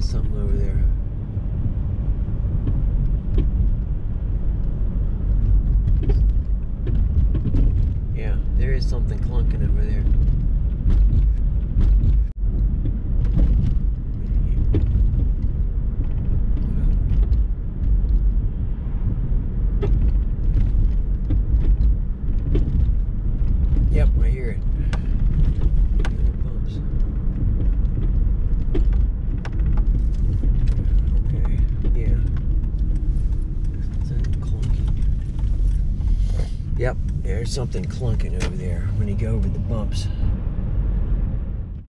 is something over there. Yeah, there is something clunking over there. Yep, I hear it. Bumps. Okay, yeah. Something clunky. Yep, there's something clunking over there when you go over the bumps.